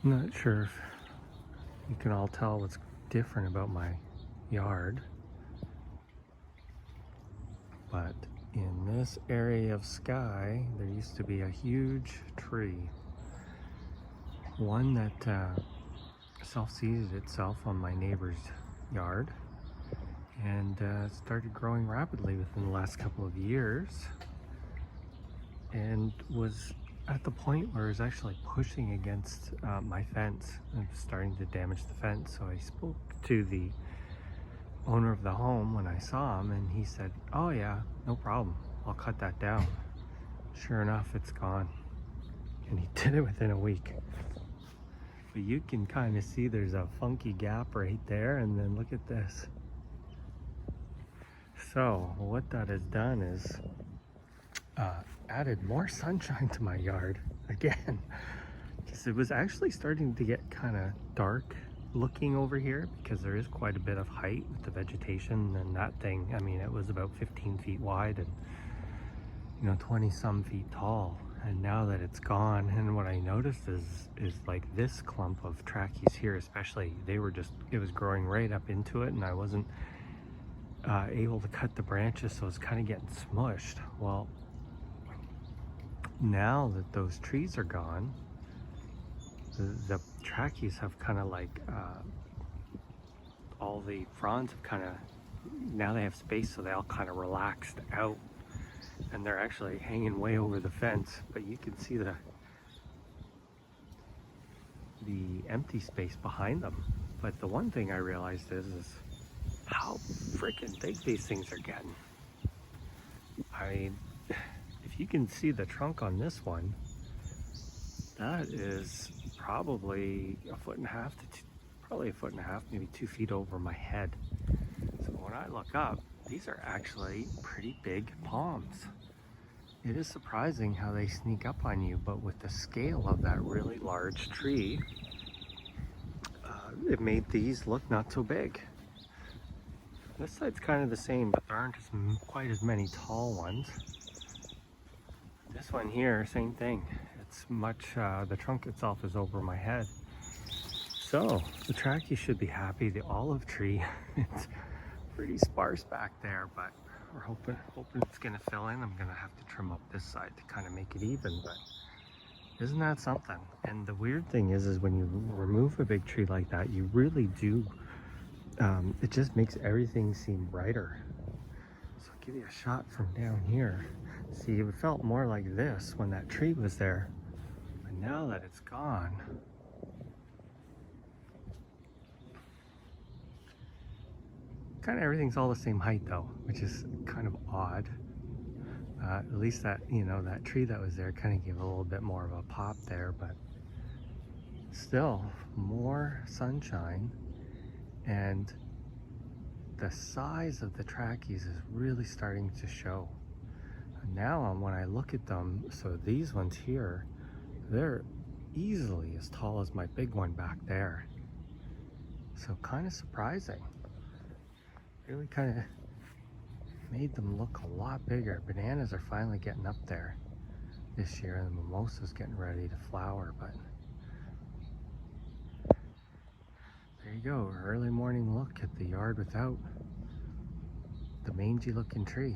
I'm not sure if you can all tell what's different about my yard, but in this area of sky, there used to be a huge tree. One that self-seeded itself on my neighbor's yard and started growing rapidly within the last couple of years and was at the point where it was actually pushing against my fence and starting to damage the fence. So I spoke to the owner of the home when I saw him, and he said, "Oh yeah, no problem, I'll cut that down." Sure enough, it's gone, and he did it within a week. But you can kind of see there's a funky gap right there, and then look at this. So what that has done is added more sunshine to my yard again, because it was actually starting to get kind of dark looking over here, because there is quite a bit of height with the vegetation. And that thing, I mean, it was about 15 feet wide and 20 some feet tall. And now that it's gone, and what I noticed is like this clump of trachys here especially, it was growing right up into it, and I wasn't able to cut the branches, so it's kind of getting smushed. Well, now that those trees are gone, the trachys have kind of like all the fronds have kind of, now they have space, so they all kind of relaxed out, and they're actually hanging way over the fence. But you can see the empty space behind them. But the one thing I realized is how freaking big these things are getting. I mean, if you can see the trunk on this one, that is probably a foot and a half to probably a foot and a half, maybe 2 feet over my head. So when I look up, these are actually pretty big palms. It is surprising how they sneak up on you, but with the scale of that really large tree, it made these look not so big. This side's kind of the same, but there aren't quite as many tall ones. This one here, same thing. It's much, the trunk itself is over my head. So the trachea should be happy. The olive tree, it's pretty sparse back there, but we're hoping it's gonna fill in. I'm gonna have to trim up this side to kind of make it even, but isn't that something? And the weird thing is when you remove a big tree like that, you really do, it just makes everything seem brighter. So I'll give you a shot from down here. See, it felt more like this when that tree was there, but now that it's gone, kind of everything's all the same height though, which is kind of odd. At least that, that tree that was there kind of gave a little bit more of a pop there, but still more sunshine, and the size of the trachys is really starting to show. And now when I look at them, so these ones here, they're easily as tall as my big one back there. So kind of surprising. Really kind of made them look a lot bigger. Bananas are finally getting up there this year, and the mimosa's getting ready to flower, but there you go, early morning look at the yard without the mangy looking tree.